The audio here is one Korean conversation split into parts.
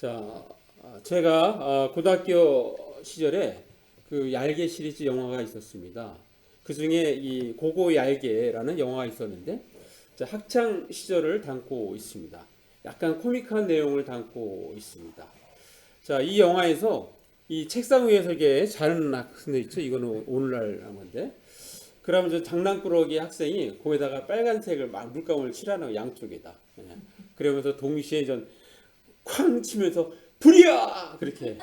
자, 제가 고등학교 시절에 그 얄개 시리즈 영화가 있었습니다. 그 중에 이 고고 얄개라는 영화가 있었는데, 학창 시절을 담고 있습니다. 약간 코믹한 내용을 담고 있습니다. 자, 이 영화에서 이 책상 위에서 이게 자는 학생들 있죠? 이거는 오늘날 한 건데. 그러면서 장난꾸러기 학생이 거기다가 빨간색을 막 물감을 칠하는 거예요, 양쪽에다. 예. 그러면서 동시에 쾅 치면서 불이야! 그렇게.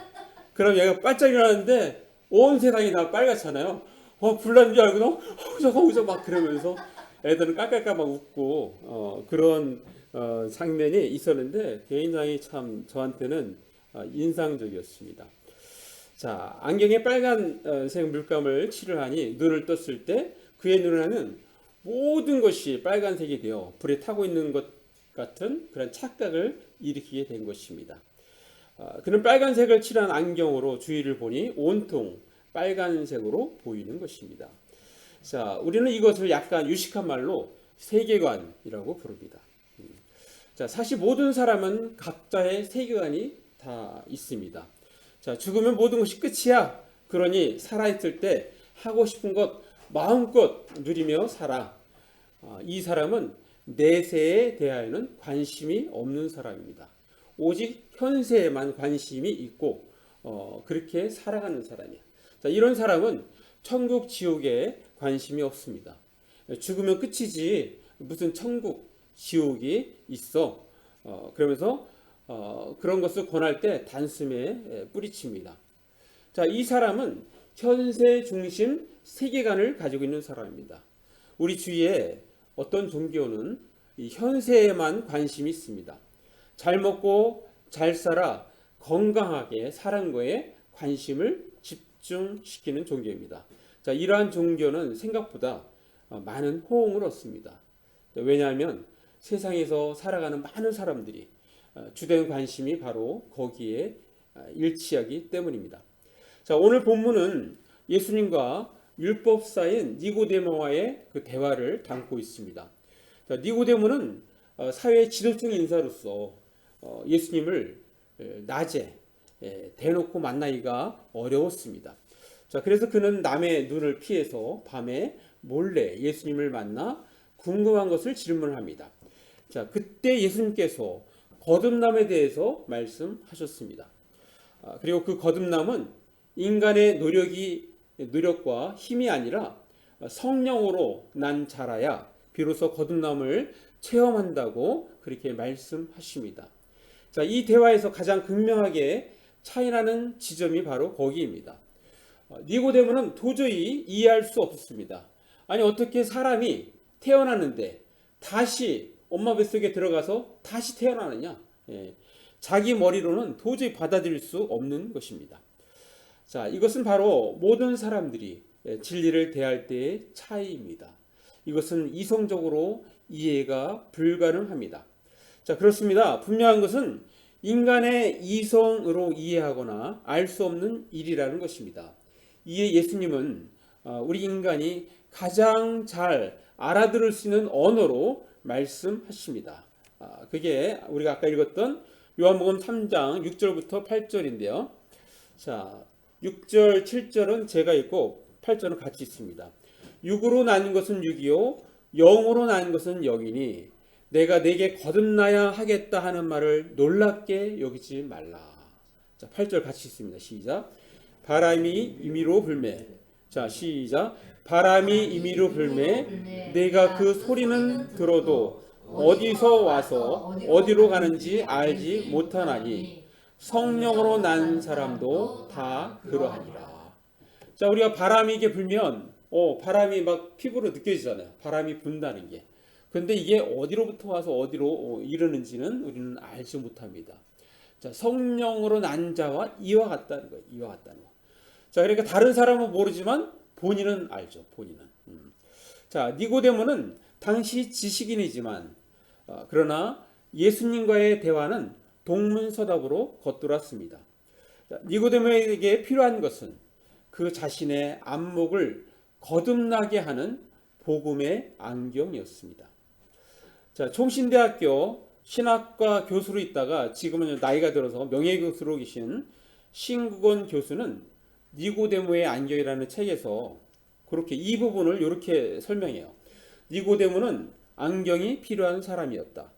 그럼 얘가 반짝 일어나는데 온 세상이 다 빨갛잖아요. 불난 줄 알고 저거 막 그러면서 애들은 깔깔깔 웃고 그런 장면이 있었는데 굉장히 참 저한테는 인상적이었습니다. 자, 안경에 빨간색 물감을 칠하니 눈을 떴을 때 그의 눈에는 모든 것이 빨간색이 되어 불에 타고 있는 것 같은 그런 착각을 일으키게 된 것입니다. 그는 빨간색을 칠한 안경으로 주위를 보니 온통 빨간색으로 보이는 것입니다. 자, 우리는 이것을 약간 유식한 말로 세계관이라고 부릅니다. 자, 사실 모든 사람은 각자의 세계관이 다 있습니다. 자, 죽으면 모든 것이 끝이야. 그러니 살아있을 때 하고 싶은 것 마음껏 누리며 살아. 이 사람은 내세에 대하여는 관심이 없는 사람입니다. 오직 현세에만 관심이 있고 그렇게 살아가는 사람이야. 자, 이런 사람은 천국 지옥에 관심이 없습니다. 죽으면 끝이지 무슨 천국 지옥이 있어. 그러면서 그런 것을 권할 때 단숨에 뿌리칩니다. 자, 이 사람은 현세 중심 세계관을 가지고 있는 사람입니다. 우리 주위에 어떤 종교는 이 현세에만 관심이 있습니다. 잘 먹고 잘 살아 건강하게 사는 거에 관심을 집중시키는 종교입니다. 자, 이러한 종교는 생각보다 많은 호응을 얻습니다. 왜냐하면 세상에서 살아가는 많은 사람들이 주된 관심이 바로 거기에 일치하기 때문입니다. 자, 오늘 본문은 예수님과 율법사인 니고데모와의 그 대화를 담고 있습니다. 자, 니고데모는 사회 지도층 인사로서 예수님을 낮에 대놓고 만나기가 어려웠습니다. 자, 그래서 그는 남의 눈을 피해서 밤에 몰래 예수님을 만나 궁금한 것을 질문합니다. 자, 그때 예수님께서 거듭남에 대해서 말씀하셨습니다. 그리고 그 거듭남은 인간의 노력과 힘이 아니라 성령으로 난 자라야 비로소 거듭남을 체험한다고 그렇게 말씀하십니다. 자, 이 대화에서 가장 극명하게 차이나는 지점이 바로 거기입니다. 니고데모는 도저히 이해할 수 없었습니다. 아니, 어떻게 사람이 태어났는데 다시 엄마 뱃속에 들어가서 다시 태어나느냐? 자기 머리로는 도저히 받아들일 수 없는 것입니다. 자, 이것은 바로 모든 사람들이 진리를 대할 때의 차이입니다. 이것은 이성적으로 이해가 불가능합니다. 자, 그렇습니다. 분명한 것은 인간의 이성으로 이해하거나 알 수 없는 일이라는 것입니다. 이에 예수님은 우리 인간이 가장 잘 알아들을 수 있는 언어로 말씀하십니다. 그게 우리가 아까 읽었던 요한복음 3장 6절부터 8절인데요. 자, 6절, 7절은 제가 읽고 8절은 같이 있습니다. 육으로 난 것은 육이요 영으로 난 것은 영이니 내가 내게 거듭나야 하겠다 하는 말을 놀랍게 여기지 말라. 자, 8절 같이 있습니다. 시작. 바람이 임의로 불매. 자, 시작. 바람이 임의로 불매. 내가 그 소리는 들어도 어디서 와서 어디로 가는지 알지 못하나니 성령으로 난 사람도 다 그러하니라. 자, 우리가 바람이 이게 불면 바람이 막 피부로 느껴지잖아요. 바람이 분다는 게. 근데 이게 어디로부터 와서 어디로 이르는지는 우리는 알지 못합니다. 자, 성령으로 난 자와 이와 같다는 거예요. 이와 같다는 거. 자, 그러니까 다른 사람은 모르지만 본인은 알죠. 본인은. 자, 니고데모는 당시 지식인이지만 그러나 예수님과의 대화는 동문서답으로 겉돌았습니다. 자, 니고데모에게 필요한 것은 그 자신의 안목을 거듭나게 하는 복음의 안경이었습니다. 자, 총신대학교 신학과 교수로 있다가 지금은 나이가 들어서 명예교수로 계신 신국원 교수는 니고데모의 안경이라는 책에서 그렇게 이 부분을 이렇게 설명해요. 니고데모는 안경이 필요한 사람이었다.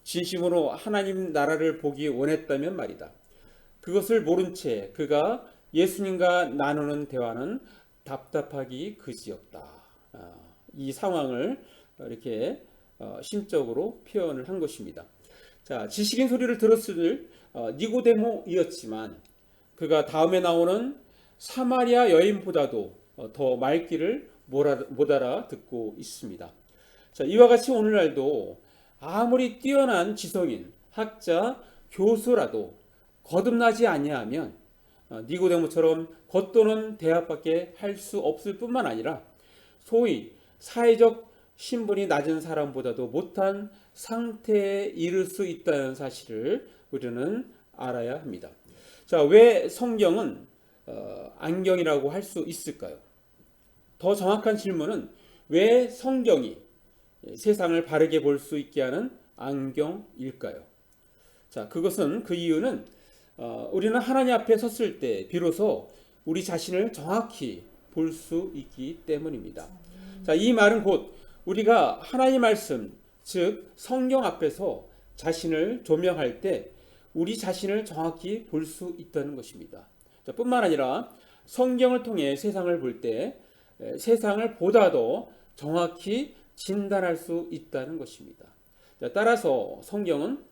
진심으로 하나님 나라를 보기 원했다면 말이다. 그것을 모른 채 그가 예수님과 나누는 대화는 답답하기 그지없다. 이 상황을 이렇게 심적으로 표현을 한 것입니다. 자, 지식인 소리를 들었을 니고데모이었지만 그가 다음에 나오는 사마리아 여인보다도 더 말귀를 못 알아듣고 있습니다. 자, 이와 같이 오늘날도 아무리 뛰어난 지성인, 학자, 교수라도 거듭나지 아니하면 니고데모처럼 겉도는 대합밖에 할 수 없을 뿐만 아니라 소위 사회적 신분이 낮은 사람보다도 못한 상태에 이를 수 있다는 사실을 우리는 알아야 합니다. 자, 왜 성경은 안경이라고 할 수 있을까요? 더 정확한 질문은 왜 성경이 세상을 바르게 볼 수 있게 하는 안경일까요? 자, 그것은 그 이유는 우리는 하나님 앞에 섰을 때 비로소 우리 자신을 정확히 볼 수 있기 때문입니다. 자, 이 말은 곧 우리가 하나님 말씀, 즉 성경 앞에서 자신을 조명할 때 우리 자신을 정확히 볼 수 있다는 것입니다. 자, 뿐만 아니라 성경을 통해 세상을 볼 때 세상을 보다도 정확히 진단할 수 있다는 것입니다. 자, 따라서 성경은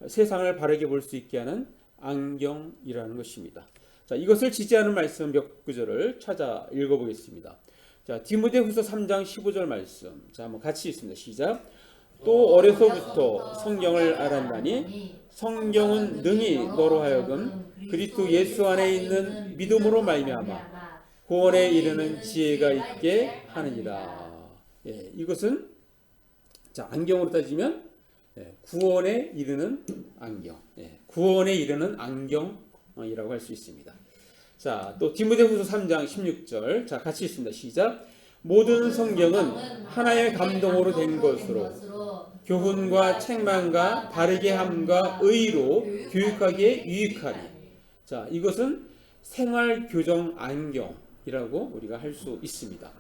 세상을 바르게 볼 수 있게 하는 안경이라는 것입니다. 자, 이것을 지지하는 말씀 몇 구절을 찾아 읽어보겠습니다. 자, 디모데후서 3장 15절 말씀. 자, 한번 같이 읽습니다. 시작. 또 어려서부터 성경을 알았나니 성경은 능히 너로 하여금 그리스도 예수 안에 있는 믿음으로 말미암아 구원에 이르는 지혜가 있게 하느니라. 예, 이것은 자, 안경으로 따지면 구원에 이르는 안경, 구원에 이르는 안경이라고 할 수 있습니다. 자, 또 디모데후서 3장 16절, 자, 같이 읽습니다. 시작. 모든 성경은 하나의 감동으로 된 것으로 교훈과 책망과 바르게 함과 의로 교육하기에 유익하니. 자, 이것은 생활 교정 안경이라고 우리가 할 수 있습니다.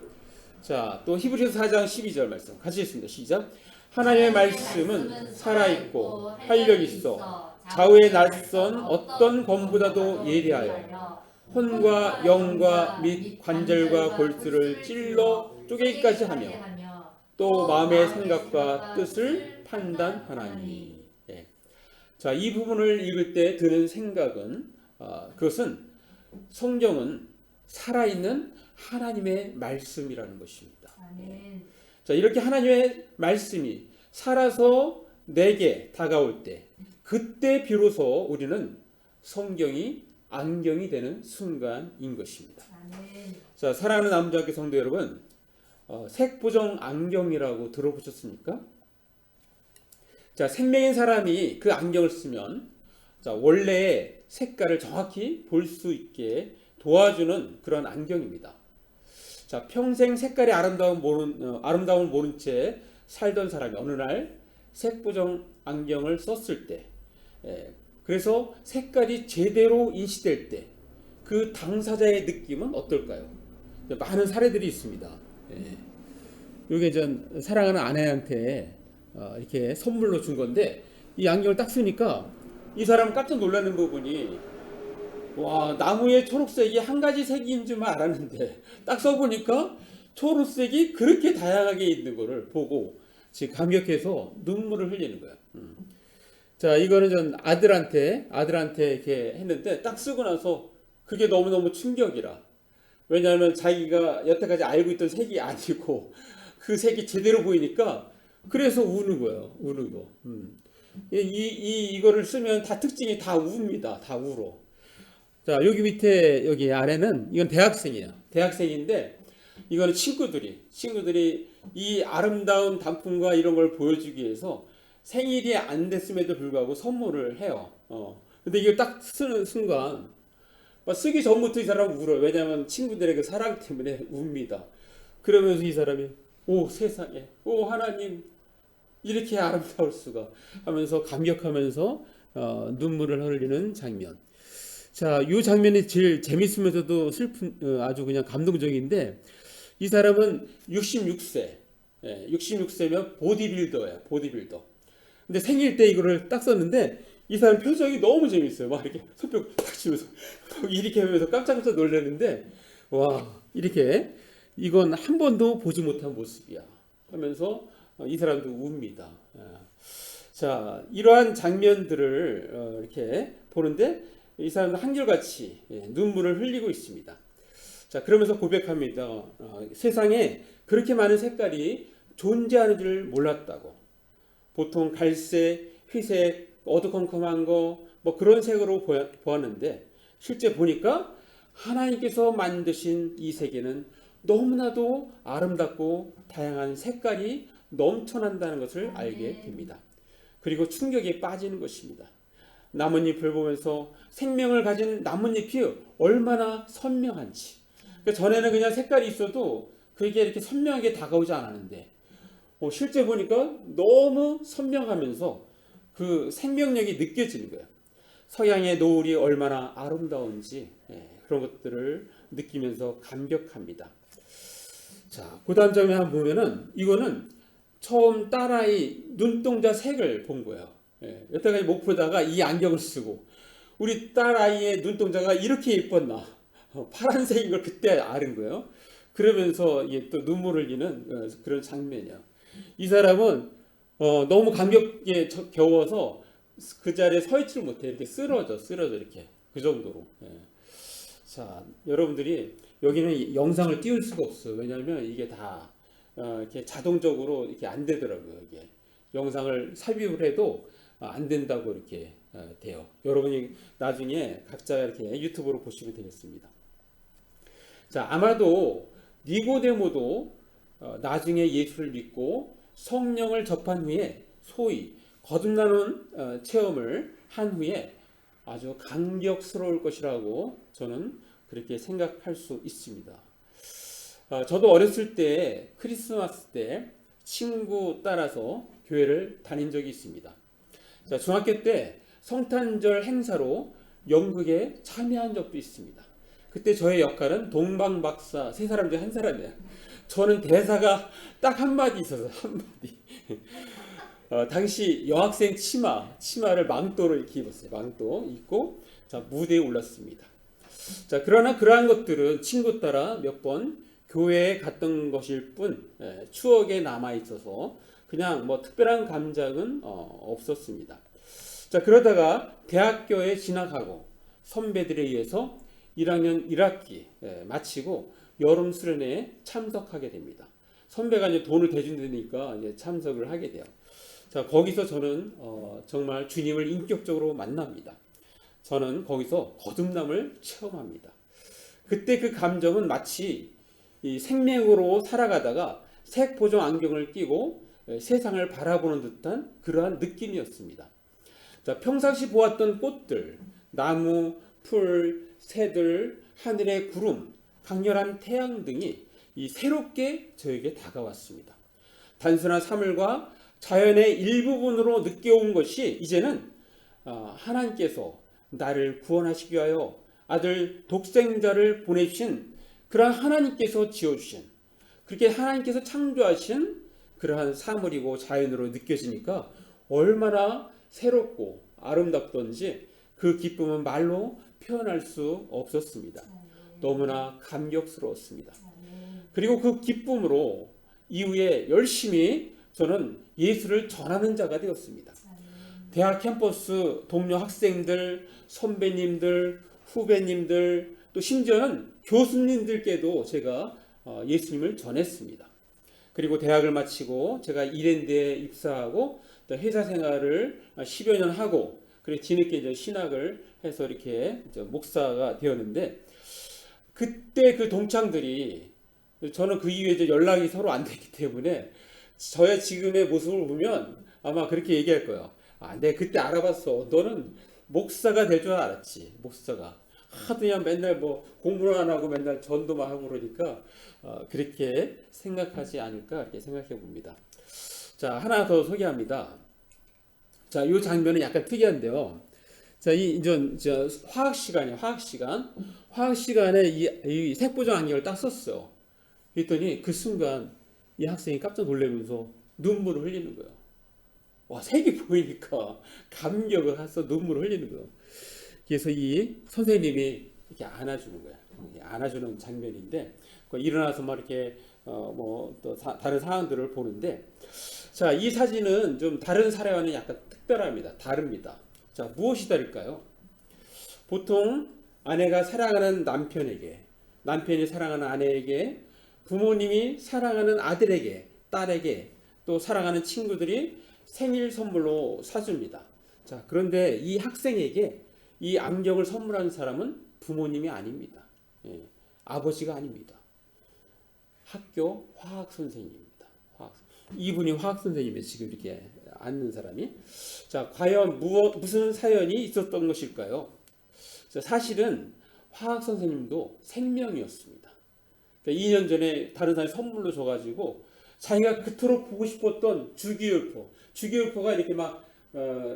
자, 또 히브리서 4장 12절 말씀 같이 읽습니다. 시작. 하나님의 말씀은 살아있고 활력 있어 좌우에 낯선 어떤 검보다도 예리하여 혼과 영과 및 관절과 골수를 찔러 쪼개기까지 하며 또 마음의 생각과 뜻을 판단하나니. 예. 자, 이 부분을 읽을 때 드는 생각은 그것은 성경은 살아있는 하나님의 말씀이라는 것입니다. 아멘. 자, 이렇게 하나님의 말씀이 살아서 내게 다가올 때 그때 비로소 우리는 성경이 안경이 되는 순간인 것입니다. 아멘. 자, 사랑하는 남자교회 성도 여러분, 색보정 안경이라고 들어보셨습니까? 자, 생명인 사람이 그 안경을 쓰면 자, 원래의 색깔을 정확히 볼 수 있게 도와주는 그런 안경입니다. 자, 평생 색깔의 아름다움을 모른 채 살던 사람이 어느 날 색보정 안경을 썼을 때, 그래서 색깔이 제대로 인식될 때 그 당사자의 느낌은 어떨까요? 많은 사례들이 있습니다. 이게 전 사랑하는 아내한테 이렇게 선물로 준 건데 이 안경을 딱 쓰니까 이 사람 깜짝 놀라는 부분이 와, 나무의 초록색이 한 가지 색인 줄만 알았는데 딱 써보니까 초록색이 그렇게 다양하게 있는 거를 보고 지금 감격해서 눈물을 흘리는 거야. 자, 이거는 전 아들한테 이렇게 했는데 딱 쓰고 나서 그게 너무너무 충격이라. 왜냐하면 자기가 여태까지 알고 있던 색이 아니고 그 색이 제대로 보이니까 그래서 우는 거예요. 우는 거. 이거를 쓰면 다 특징이 다 우입니다. 다 울어. 자, 여기 밑에 여기 아래는 이건 대학생이야. 대학생인데 이거는 친구들이 이 아름다운 단풍과 이런 걸 보여주기 위해서 생일이 안 됐음에도 불구하고 선물을 해요. 근데 이걸 딱 쓰는 순간 쓰기 전부터 이 사람은 울어요. 왜냐하면 친구들의 그 사랑 때문에 웁니다. 그러면서 이 사람이 오 세상에, 오 하나님, 이렇게 아름다울 수가 하면서 감격하면서 눈물을 흘리는 장면. 자, 이 장면이 제일 재밌으면서도 슬픈 아주 그냥 감동적인데 이 사람은 66세, 66세면 보디빌더예요, 보디빌더. 근데 생일 때 이거를 딱 썼는데 이 사람 표정이 너무 재밌어요. 막 이렇게 손뼉 탁 치면서 이렇게 하면서 깜짝깜짝 놀랐는데 와 이렇게 이건 한 번도 보지 못한 모습이야 하면서 이 사람도 웁니다. 자 이러한 장면들을 이렇게 보는데 이 사람은 한결같이 눈물을 흘리고 있습니다. 자 그러면서 고백합니다. 세상에 그렇게 많은 색깔이 존재하는 줄 몰랐다고. 보통 갈색, 회색, 어두컴컴한 거 뭐 그런 색으로 보았는데 실제 보니까 하나님께서 만드신 이 세계는 너무나도 아름답고 다양한 색깔이 넘쳐난다는 것을 알게 됩니다. 그리고 충격에 빠지는 것입니다. 나뭇잎을 보면서 생명을 가진 나뭇잎이 얼마나 선명한지. 그러니까 전에는 그냥 색깔이 있어도 그게 이렇게 선명하게 다가오지 않았는데 실제 보니까 너무 선명하면서 그 생명력이 느껴지는 거예요. 서양의 노을이 얼마나 아름다운지 그런 것들을 느끼면서 감격합니다. 자, 그 다음 장면 한번 보면은 이거는 처음 딸아이 눈동자 색을 본 거예요. 여태까지 못 보다가 이 안경을 쓰고 우리 딸아이의 눈동자가 이렇게 예뻤나 파란색인 걸 그때 아는 거예요. 그러면서 이게 또 눈물을 흘리는 그런 장면이에요. 이 사람은 너무 감격에 겨워서 그 자리에 서 있지를 못해. 이렇게 쓰러져 이렇게 그 정도로. 자 여러분들이 여기는 영상을 띄울 수가 없어요. 왜냐하면 이게 다 이렇게 자동적으로 이렇게 안 되더라고요. 이게 영상을 삽입을 해도 안 된다고 이렇게 돼요. 여러분이 나중에 각자 이렇게 유튜브로 보시면 되겠습니다. 자 아마도 니고데모도 나중에 예수를 믿고 성령을 접한 후에 소위 거듭나는 체험을 한 후에 아주 감격스러울 것이라고 저는 그렇게 생각할 수 있습니다. 저도 어렸을 때 크리스마스 때 친구 따라서 교회를 다닌 적이 있습니다. 자, 중학교 때 성탄절 행사로 연극에 참여한 적도 있습니다. 그때 저의 역할은 동방박사 세 사람 중에 한 사람이에요. 저는 대사가 딱 한마디 있어서 한마디. 당시 여학생 치마를 망토로 이렇게 입었어요. 망토 입고 자 무대에 올랐습니다. 자 그러나 그러한 것들은 친구 따라 몇 번 교회에 갔던 것일 뿐 추억에 남아 있어서 그냥 뭐 특별한 감정은 없었습니다. 자 그러다가 대학교에 진학하고 선배들에 의해서 1학년 1학기 마치고 여름 수련회에 참석하게 됩니다. 선배가 이제 돈을 대준다니까 이제 참석을 하게 돼요. 자 거기서 저는 정말 주님을 인격적으로 만납니다. 저는 거기서 거듭남을 체험합니다. 그때 그 감정은 마치 이 생명으로 살아가다가 색보정 안경을 끼고 세상을 바라보는 듯한 그러한 느낌이었습니다. 자 평상시 보았던 꽃들, 나무, 풀, 새들, 하늘의 구름, 강렬한 태양 등이 이 새롭게 저에게 다가왔습니다. 단순한 사물과 자연의 일부분으로 느껴온 것이 이제는 하나님께서 나를 구원하시기 위하여 아들 독생자를 보내주신 그러한 하나님께서 지어주신 그렇게 하나님께서 창조하신 그러한 사물이고 자연으로 느껴지니까 얼마나 새롭고 아름답던지 그 기쁨은 말로 표현할 수 없었습니다. 너무나 감격스러웠습니다. 그리고 그 기쁨으로 이후에 열심히 저는 예수를 전하는 자가 되었습니다. 대학 캠퍼스 동료 학생들, 선배님들, 후배님들 또 심지어는 교수님들께도 제가 예수님을 전했습니다. 그리고 대학을 마치고 제가 이랜드에 입사하고 또 회사 생활을 10여 년 하고 그리고 뒤늦게 이제 신학을 해서 이렇게 목사가 되었는데 그때 그 동창들이 저는 그 이후에 이제 연락이 서로 안 되기 때문에 저의 지금의 모습을 보면 아마 그렇게 얘기할 거예요. 내가 그때 알아봤어. 너는 목사가 될 줄 알았지. 목사가 하도 그냥 맨날 뭐 공부를 안 하고 맨날 전도만 하고 그러니까 그렇게 생각하지 않을까 이렇게 생각해 봅니다. 자 자, 하나 더 소개합니다. 자, 이 장면은 약간 특이한데요. 자, 저 화학 시간이에요. 화학 시간. 화학 시간에 이 색보정 안경을 딱 썼어요. 그랬더니 그 순간 이 학생이 깜짝 놀라면서 눈물을 흘리는 거예요. 와, 색이 보이니까 감격을 해서 눈물을 흘리는 거예요. 그래서 이 선생님이 이렇게 안아주는 거야. 안아주는 장면인데, 일어나서 막 이렇게 뭐 또 다른 상황들을 보는데, 자, 이 사진은 좀 다른 사례와는 약간 특별합니다. 다릅니다. 자, 무엇이 다를까요? 보통 아내가 사랑하는 남편에게, 남편이 사랑하는 아내에게, 부모님이 사랑하는 아들에게, 딸에게, 또 사랑하는 친구들이 생일 선물로 사줍니다. 자, 그런데 이 학생에게 이 안경을 선물한 사람은 부모님이 아닙니다. 예, 아버지가 아닙니다. 학교 화학 선생님입니다. 이분이 화학 선생님이에요. 지금 이렇게 앉는 사람이. 자, 과연 무슨 사연이 있었던 것일까요? 자, 사실은 화학 선생님도 생명이었습니다. 그러니까 2년 전에 다른 사람이 선물로 줘가지고 자기가 그토록 보고 싶었던 주기율표, 주기율표가 이렇게 막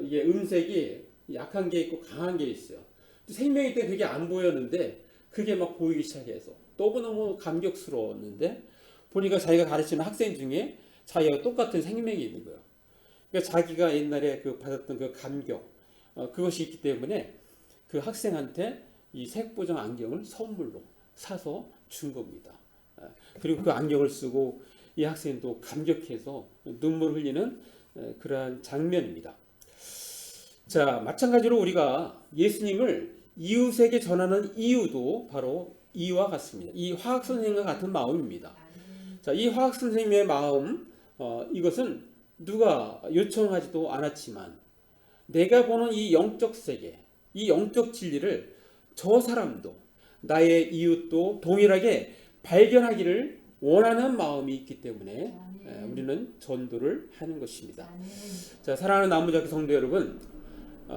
이게 음색이 약한 게 있고 강한 게 있어요. 생명일 때 그게 안 보였는데 그게 막 보이기 시작해서 너무너무 감격스러웠는데 보니까 자기가 가르치는 학생 중에 자기가 똑같은 생명이 있는 거예요. 그러니까 자기가 옛날에 그 받았던 그 감격, 그것이 있기 때문에 그 학생한테 이 색보정 안경을 선물로 사서 준 겁니다. 그리고 그 안경을 쓰고 이 학생도 감격해서 눈물 흘리는 그러한 장면입니다. 자, 마찬가지로 우리가 예수님을 이웃에게 전하는 이유도 바로 이와 같습니다. 이 화학 선생님과 같은 마음입니다. 자, 이 화학 선생님의 마음, 이것은 누가 요청하지도 않았지만 내가 보는 이 영적 세계, 이 영적 진리를 저 사람도 나의 이웃도 동일하게 발견하기를 원하는 마음이 있기 때문에 우리는 전도를 하는 것입니다. 자, 사랑하는 나무자키 성도 여러분,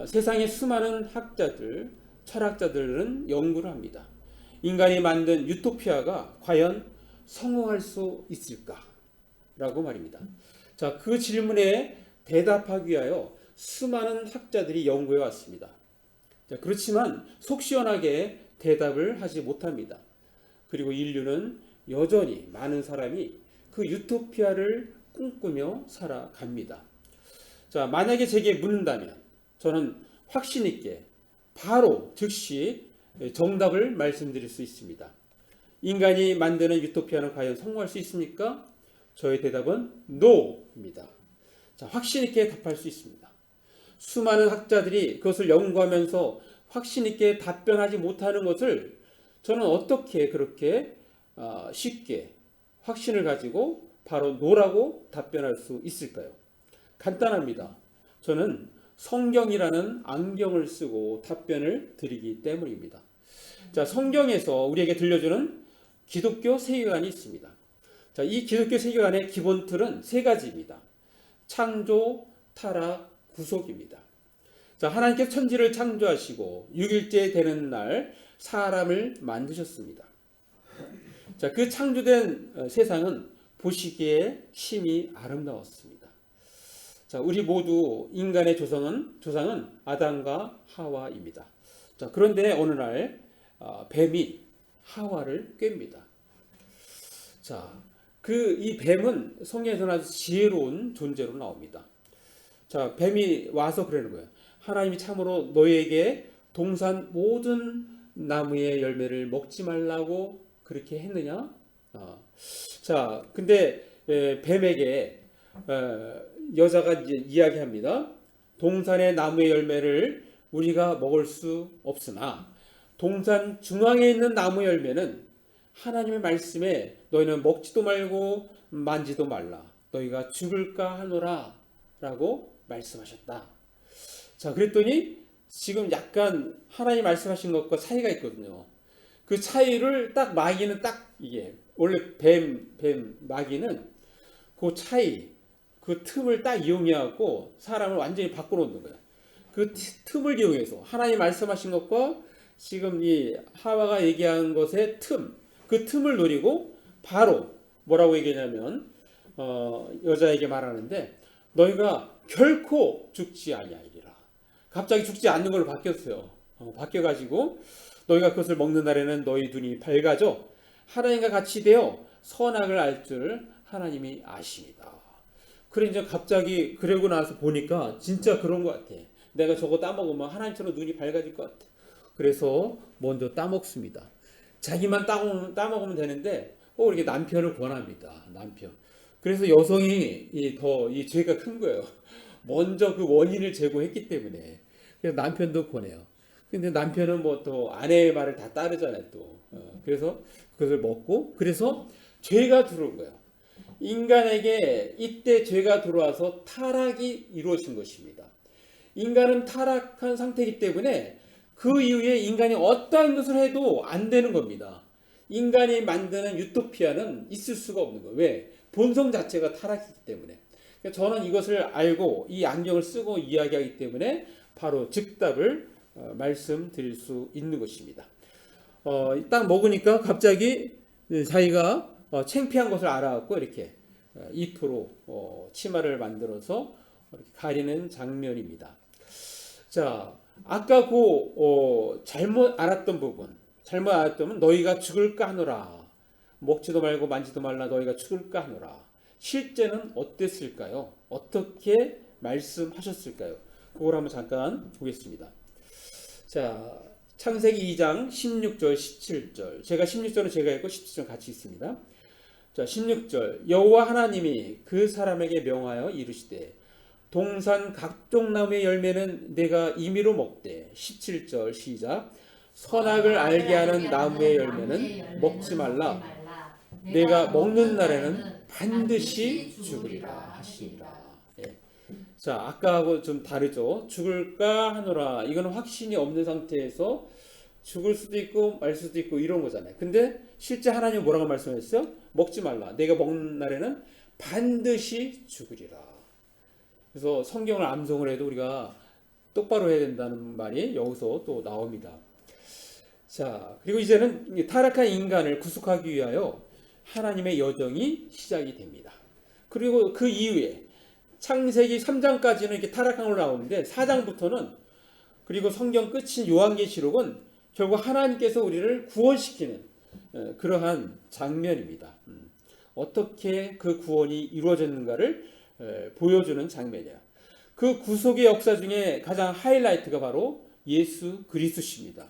세상의 수많은 학자들, 철학자들은 연구를 합니다. 인간이 만든 유토피아가 과연 성공할 수 있을까라고 말입니다. 자, 그 질문에 대답하기 위하여 수많은 학자들이 연구해 왔습니다. 자, 그렇지만 속 시원하게 대답을 하지 못합니다. 그리고 인류는 여전히 많은 사람이 그 유토피아를 꿈꾸며 살아갑니다. 자, 만약에 제게 묻는다면 저는 확신 있게 바로 즉시 정답을 말씀드릴 수 있습니다. 인간이 만드는 유토피아는 과연 성공할 수 있습니까? 저의 대답은 NO입니다. 자, 확신 있게 답할 수 있습니다. 수많은 학자들이 그것을 연구하면서 확신 있게 답변하지 못하는 것을 저는 어떻게 그렇게 쉽게 확신을 가지고 바로 NO라고 답변할 수 있을까요? 간단합니다. 저는 성경이라는 안경을 쓰고 답변을 드리기 때문입니다. 자, 성경에서 우리에게 들려주는 기독교 세계관이 있습니다. 자, 이 기독교 세계관의 기본 틀은 세 가지입니다. 창조, 타락, 구속입니다. 자, 하나님께서 천지를 창조하시고 6일째 되는 날 사람을 만드셨습니다. 자, 그 창조된 세상은 보시기에 심히 아름다웠습니다. 자, 우리 모두 인간의 조상은 아담과 하와입니다. 자, 그런데 어느 날 뱀이 하와를 깹니다. 자, 이 뱀은 성경에서는 아주 지혜로운 존재로 나옵니다. 자, 뱀이 와서 그러는 거예요. 하나님이 참으로 너희에게 동산 모든 나무의 열매를 먹지 말라고 그렇게 했느냐? 자, 근데 뱀에게 여자가 이제 이야기합니다. 동산의 나무의 열매를 우리가 먹을 수 없으나 동산 중앙에 있는 나무 열매는 하나님의 말씀에 너희는 먹지도 말고 만지도 말라. 너희가 죽을까 하노라 라고 말씀하셨다. 자, 그랬더니 지금 약간 하나님 말씀하신 것과 차이가 있거든요. 그 차이를 딱 마귀는 딱 이게 원래 마귀는 그 차이, 그 틈을 딱 이용해갖고 사람을 완전히 바꿔놓는 거야. 그 틈을 이용해서 하나님 말씀하신 것과 지금 이 하와가 얘기한 것의 그 틈을 노리고 바로 뭐라고 얘기하냐면 여자에게 말하는데 너희가 결코 죽지 아니하리라. 갑자기 죽지 않는 걸로 바뀌었어요. 바뀌어가지고 너희가 그것을 먹는 날에는 너희 눈이 밝아져 하나님과 같이 되어 선악을 알 줄 하나님이 아십니다. 그래 이제 갑자기 그러고 나서 보니까 진짜 그런 것 같아. 내가 저거 따먹으면 하나님처럼 눈이 밝아질 것 같아. 그래서 먼저 따먹습니다. 자기만 따먹으면 되는데 이렇게 남편을 권합니다. 남편. 그래서 여성이 더 이 죄가 큰 거예요. 먼저 그 원인을 제공했기 때문에. 그래서 남편도 권해요. 근데 남편은 뭐 또 아내의 말을 다 따르잖아요, 또. 그래서 그것을 먹고, 그래서 죄가 들어온 거예요. 인간에게 이때 죄가 들어와서 타락이 이루어진 것입니다. 인간은 타락한 상태이기 때문에 그 이후에 인간이 어떠한 것을 해도 안 되는 겁니다. 인간이 만드는 유토피아는 있을 수가 없는 거예요. 왜? 본성 자체가 타락이기 때문에. 저는 이것을 알고 이 안경을 쓰고 이야기하기 때문에 바로 즉답을 말씀드릴 수 있는 것입니다. 딱 먹으니까 갑자기 자기가 창피한 것을 알아갖고 이렇게 잎으로 치마를 만들어서 이렇게 가리는 장면입니다. 자, 아까 잘못 알았던 부분, 잘못 알았다면 너희가 죽을까 하노라. 먹지도 말고 만지도 말라 너희가 죽을까 하노라. 실제는 어땠을까요? 어떻게 말씀하셨을까요? 그걸 한번 잠깐 보겠습니다. 자, 창세기 2장 16절 17절. 제가 16절은 제가 읽고 17절 같이 있습니다. 자, 16절. 여호와 하나님이 그 사람에게 명하여 이르시되 동산 각종 나무의 열매는 내가 임의로 먹되. 17절 시작. 선악을 알게 하는 나무의 열매는 먹지 말라. 내가 먹는 날에는 반드시 죽으리라 하시니라. 예. 자, 아까하고 좀 다르죠. 죽을까 하노라. 이거는 확신이 없는 상태에서 죽을 수도 있고 말 수도 있고 이런 거잖아요. 근데 실제 하나님은 뭐라고 말씀하셨어요? 먹지 말라. 내가 먹는 날에는 반드시 죽으리라. 그래서 성경을 암송을 해도 우리가 똑바로 해야 된다는 말이 여기서 또 나옵니다. 자, 그리고 이제는 타락한 인간을 구속하기 위하여 하나님의 여정이 시작이 됩니다. 그리고 그 이후에 창세기 3장까지는 이렇게 타락한 걸로 나오는데 4장부터는 그리고 성경 끝인 요한계시록은 결국 하나님께서 우리를 구원시키는 그러한 장면입니다. 어떻게 그 구원이 이루어졌는가를 보여주는 장면이에요. 그 구속의 역사 중에 가장 하이라이트가 바로 예수 그리스도십니다.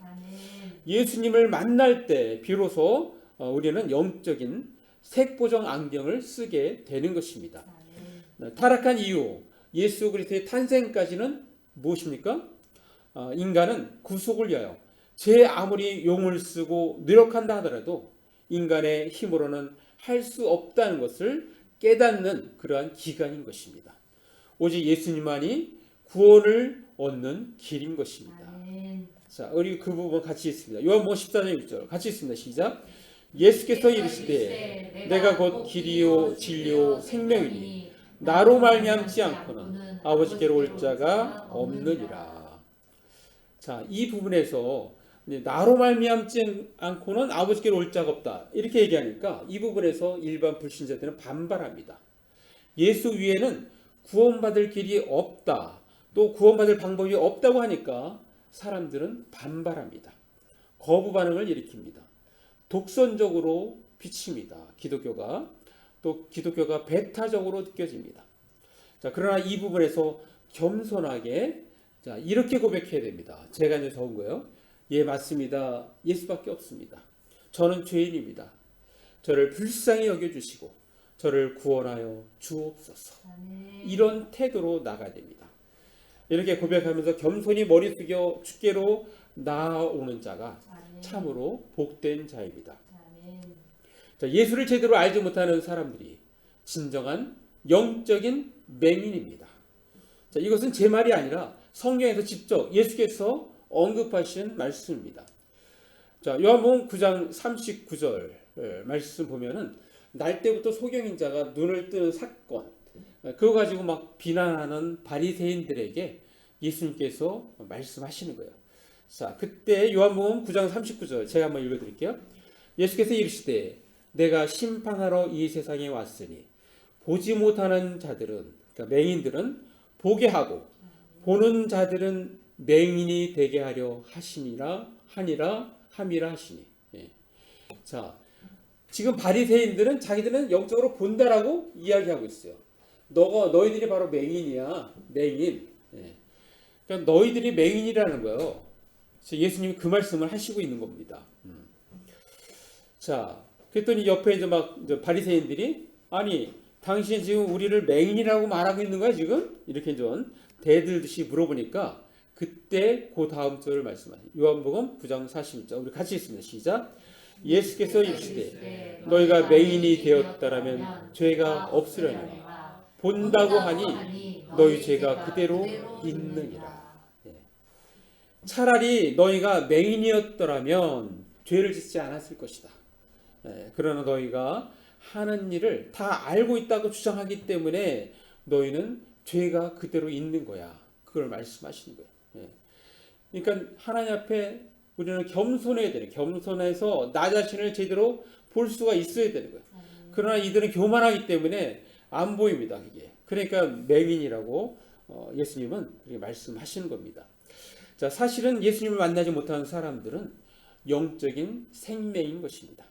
예수님을 만날 때 비로소 우리는 영적인 색보정 안경을 쓰게 되는 것입니다. 타락한 이후 예수 그리스도의 탄생까지는 무엇입니까? 인간은 구속을 위하여 제 아무리 용을 쓰고 노력한다 하더라도 인간의 힘으로는 할 수 없다는 것을 깨닫는 그러한 기간인 것입니다. 오직 예수님만이 구원을 얻는 길인 것입니다. 자, 우리 그 부분 같이 읽습니다. 요한복음 14장 1절 같이 읽습니다. 시작. 예수께서 이르시되 내가 곧 길이요 진리요 생명이니 나로 말미암지 않고는 아버지께로 올 자가 없느니라. 자, 이 부분에서 나로 말미암지 않고는 아버지께로 올 자가 없다 이렇게 얘기하니까 이 부분에서 일반 불신자들은 반발합니다. 예수 위에는 구원받을 길이 없다, 또 구원받을 방법이 없다고 하니까 사람들은 반발합니다. 거부 반응을 일으킵니다. 독선적으로 비칩니다. 기독교가. 또 기독교가 배타적으로 느껴집니다. 자, 그러나 이 부분에서 겸손하게 자, 이렇게 고백해야 됩니다. 제가 이제 적은 거예요. 예, 맞습니다. 예수밖에 없습니다. 저는 죄인입니다. 저를 불쌍히 여겨주시고 저를 구원하여 주옵소서. 이런 태도로 나가야 됩니다. 이렇게 고백하면서 겸손히 머리 숙여 주께로 나아오는 자가 참으로 복된 자입니다. 자, 예수를 제대로 알지 못하는 사람들이 진정한 영적인 맹인입니다. 자, 이것은 제 말이 아니라 성경에서 직접 예수께서 언급하신 말씀입니다. 자, 요한복음 9장 39절 말씀 보면은 날 때부터 소경인자가 눈을 뜨는 사건, 그거 가지고 막 비난하는 바리새인들에게 예수님께서 말씀하시는 거예요. 자, 그때 요한복음 9장 39절 제가 한번 읽어드릴게요. 예수께서 이르시되 내가 심판하러 이 세상에 왔으니 보지 못하는 자들은 그러니까 맹인들은 보게 하고 보는 자들은 맹인이 되게 하려 하시니라 함이라 하시니. 예. 자, 지금 바리새인들은 자기들은 영적으로 본다라고 이야기하고 있어요. 너희들이 바로 맹인이야, 맹인. 예. 그러니까 너희들이 맹인이라는 거예요. 예수님이 그 말씀을 하시고 있는 겁니다. 자, 그랬더니 옆에 이제 바리새인들이 아니 당신 지금 우리를 맹인이라고 말하고 있는 거야 지금? 이렇게 좀 대들듯이 물어보니까 그때 그 다음 절을 말씀하세요. 요한복음 9장 40절 우리 같이 읽습니다. 시작. 예수께서 이르시되 너희가 맹인이 되었다라면 죄가 없으려니와 본다고 하니 너희 죄가 그대로 있느니라. 차라리 너희가 맹인이었더라면 죄를 짓지 않았을 것이다. 그러나 너희가 하는 일을 다 알고 있다고 주장하기 때문에 너희는 죄가 그대로 있는 거야. 그걸 말씀하시는 거예요. 그러니까 하나님 앞에 우리는 겸손해야 되는, 겸손해서 나 자신을 제대로 볼 수가 있어야 되는 거예요. 그러나 이들은 교만하기 때문에 안 보입니다. 그게. 그러니까 맹인이라고 예수님은 그렇게 말씀하시는 겁니다. 자, 사실은 예수님을 만나지 못하는 사람들은 영적인 생명인 것입니다.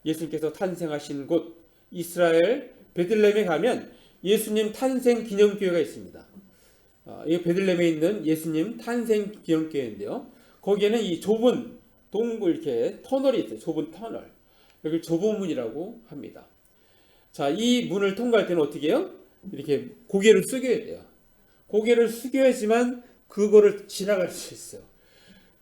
예수님께서 탄생하신 곳 이스라엘 베들레헴에 가면 예수님 탄생 기념교회가 있습니다. 이 베들레헴에 있는 예수님 탄생 기념교회인데요. 거기에는 이 좁은 동굴 이렇게 터널이 있어요. 좁은 터널. 여기 좁은 문이라고 합니다. 자, 이 문을 통과할 때는 어떻게 해요? 이렇게 고개를 숙여야 돼요. 고개를 숙여야지만 그거를 지나갈 수 있어요.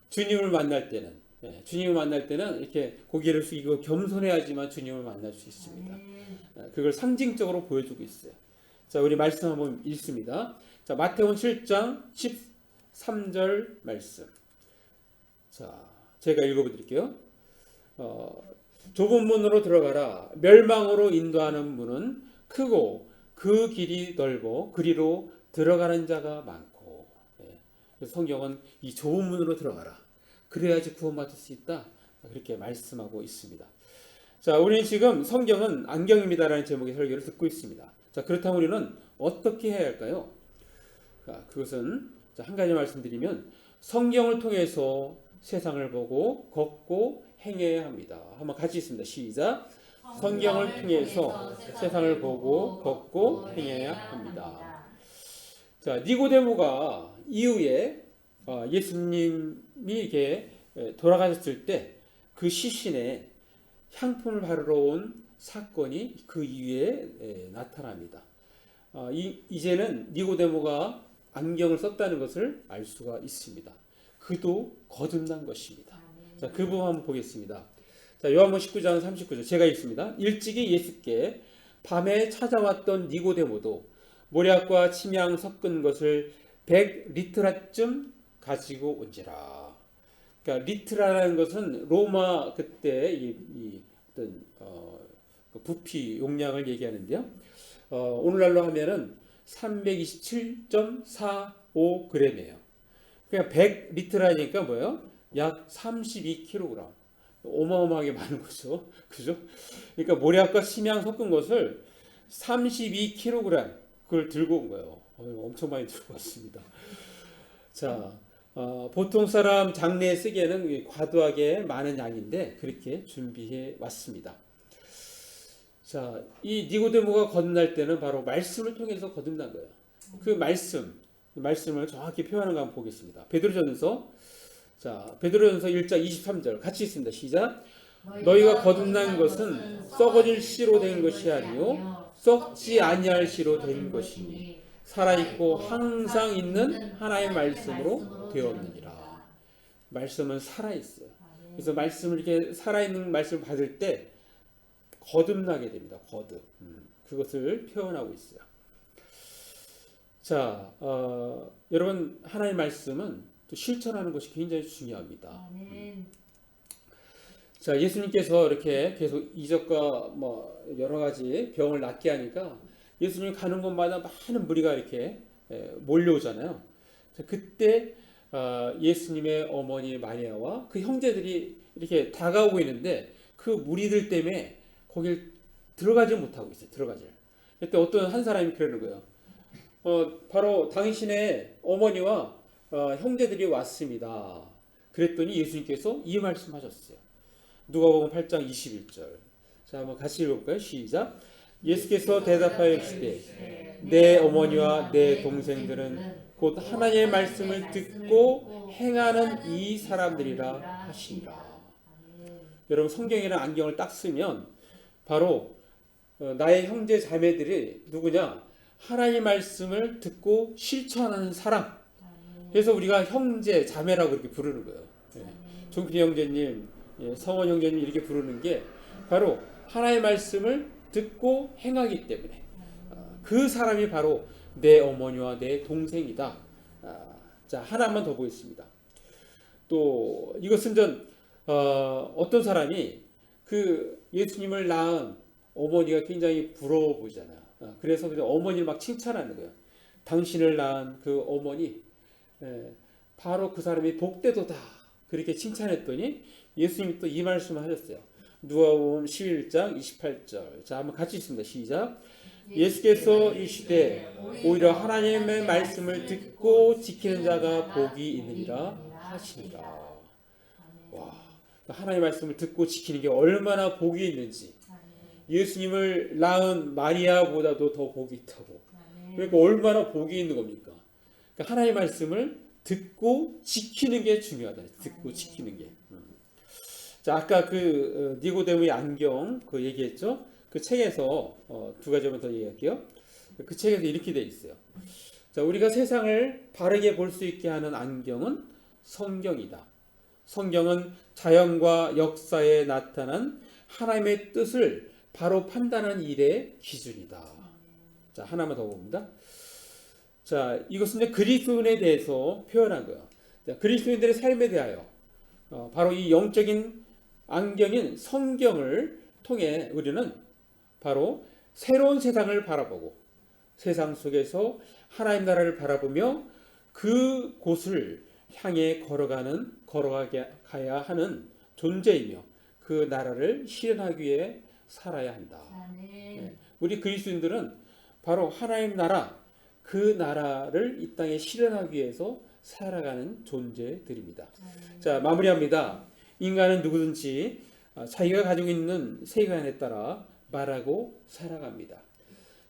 주님을 만날 때는. 주님을 만날 때는 이렇게 고개를 숙이고 겸손해야지만 주님을 만날 수 있습니다. 그걸 상징적으로 보여주고 있어요. 자, 우리 말씀 한번 읽습니다. 자, 마태복음 7장 13절 말씀. 자, 제가 읽어드릴게요. 좁은 문으로 들어가라. 멸망으로 인도하는 문은 크고 그 길이 넓어 그리로 들어가는 자가 많고. 그래서 성경은 이 좁은 문으로 들어가라. 그래야지 구원받을 수 있다. 그렇게 말씀하고 있습니다. 자, 우리는 지금 성경은 안경입니다라는 제목의 설교를 듣고 있습니다. 자, 그렇다면 우리는 어떻게 해야 할까요? 자, 그것은 한 가지 말씀드리면 성경을 통해서 세상을 보고 걷고 행해야 합니다. 한번 같이 있습니다. 시작. 성경을 통해서 세상을 보고 걷고 행해야 합니다. 자, 니고데모가 이후에 예수님이 이렇게 돌아가셨을 때 그 시신에 향품을 바르러 온 사건이 그 이후에 나타납니다. 이제는 니고데모가 안경을 썼다는 것을 알 수가 있습니다. 그도 거듭난 것입니다. 자, 그 부분 한번 보겠습니다. 자, 요한복음 19장 39절 제가 읽습니다. 일찍이 예수께 밤에 찾아왔던 니고데모도 모략과 침향 섞은 것을 100리트라쯤 가지고 온지라. 그러니까 리트라라는 것은 로마 그때 어떤 그 부피 용량을 얘기하는데요. 오늘날로 하면은 327.45g이에요. 그러니까 100리트라니까 뭐예요? 약 32kg. 어마어마하게 많은 거죠. 그죠? 그러니까 모략과 침향 섞은 것을 32kg 그걸 들고 온 거예요. 엄청 많이 들고 왔습니다. 자, 보통 사람 장례에 쓰기에는 과도하게 많은 양인데 그렇게 준비해 왔습니다. 자, 이 니고데모가 거듭날 때는 바로 말씀을 통해서 거듭난 거예요. 그 말씀을 정확히 표현하는 거 한번 보겠습니다. 베드로전서 1장 23절 같이 있습니다. 시작. 너희가 거듭난 것은 썩어질 씨로 된 것이 아니요 썩지 아니할 씨로 된 것이니 살아있고 항상 있는 하나의 말씀으로 되었느니라. 말씀은 살아있어요. 그래서 말씀을 이렇게 살아있는 말씀을 받을 때 거듭나게 됩니다. 그것을 표현하고 있어요. 자, 여러분 하나님의 말씀은 또 실천하는 것이 굉장히 중요합니다. 자, 예수님께서 이렇게 계속 이적과 여러 가지 병을 낫게 하니까 예수님이 가는 곳마다 많은 무리가 이렇게 몰려오잖아요. 자, 그때 예수님의 어머니 마리아와 그 형제들이 이렇게 다가오고 있는데 그 무리들 때문에 거길 들어가지 못하고 있어요. 그때 어떤 한 사람이 그러는 거예요. 바로 당신의 어머니와 형제들이 왔습니다. 그랬더니 예수님께서 이 말씀하셨어요. 누가복음 8장 21절. 자, 한번 같이 읽어볼까요? 시작. 예수께서 대답하여 이르시되 내 어머니와 내 동생들은 곧 하나님의 말씀을 듣고 행하는 이 사람들이라 하시니라. 여러분, 성경이라는 안경을 딱 쓰면 바로 나의 형제 자매들이 누구냐? 하나님의 말씀을 듣고 실천하는 사람. 그래서 우리가 형제 자매라고 그렇게 부르는 거예요. 종필 형제님, 성원 형제님 이렇게 부르는 게 바로 하나님의 말씀을 듣고 행하기 때문에 그 사람이 바로 내 어머니와 내 동생이다. 자, 하나만 더 보겠습니다. 또 이것은 어떤 사람이 그 예수님을 낳은 어머니가 굉장히 부러워 보이잖아요. 그래서 어머니를 막 칭찬하는 거예요. 당신을 낳은 그 어머니, 바로 그 사람이 복되도다. 그렇게 칭찬했더니 예수님이 또 이 말씀을 하셨어요. 누가복음 11장 28절. 자, 한번 같이 읽습니다. 시작. 예수께서 이르시되 오히려 하나님의 말씀을 듣고 지키는 자가 복이 있느니라 하시니라. 와, 하나님의 말씀을 듣고 지키는 게 얼마나 복이 있는지. 예수님을 낳은 마리아보다도 더 복이 있다고. 그러니까 얼마나 복이 있는 겁니까? 그러니까 하나님의 말씀을 듣고 지키는 게 중요하다. 듣고 지키는 게. 자, 아까 그 니고데모의 안경 그 얘기했죠. 그 책에서 두 가지만 더 얘기할게요. 그 책에서 이렇게 돼 있어요. 자, 우리가 세상을 바르게 볼 수 있게 하는 안경은 성경이다. 성경은 자연과 역사에 나타난 하나님의 뜻을 바로 판단하는 일의 기준이다. 자, 하나만 더 봅니다. 자, 이것은 이제 그리스도인에 대해서 표현한 거예요. 자, 그리스도인들의 삶에 대하여 바로 이 영적인 안경인 성경을 통해 우리는 바로 새로운 세상을 바라보고 세상 속에서 하나님 나라를 바라보며 그 곳을 향해 걸어가야 하는 존재이며 그 나라를 실현하기 위해 살아야 한다. 네. 우리 그리스도인들은 바로 하나님 나라, 그 나라를 이 땅에 실현하기 위해서 살아가는 존재들입니다. 자, 마무리합니다. 인간은 누구든지 자기가 가지고 있는 세계관에 따라 말하고 살아갑니다.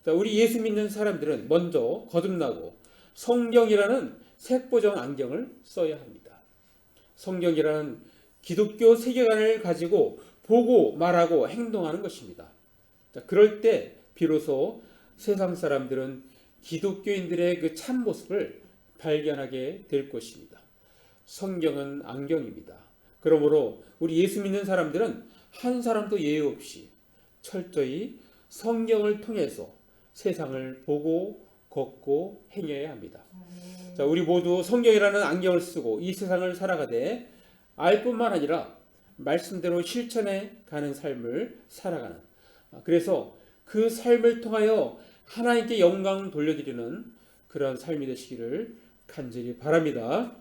자, 우리 예수 믿는 사람들은 먼저 거듭나고 성경이라는 색보정 안경을 써야 합니다. 성경이라는 기독교 세계관을 가지고 보고 말하고 행동하는 것입니다. 자, 그럴 때 비로소 세상 사람들은 기독교인들의 그 참모습을 발견하게 될 것입니다. 성경은 안경입니다. 그러므로 우리 예수 믿는 사람들은 한 사람도 예외 없이 철저히 성경을 통해서 세상을 보고 걷고 행해야 합니다. 자, 우리 모두 성경이라는 안경을 쓰고 이 세상을 살아가되 알 뿐만 아니라 말씀대로 실천해 가는 삶을 살아가는, 그래서 그 삶을 통하여 하나님께 영광 돌려드리는 그런 삶이 되시기를 간절히 바랍니다.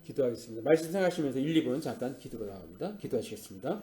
기도하겠습니다. 말씀 생각하시면서 1, 2분 잠깐 기도로 나갑니다. 기도하시겠습니다.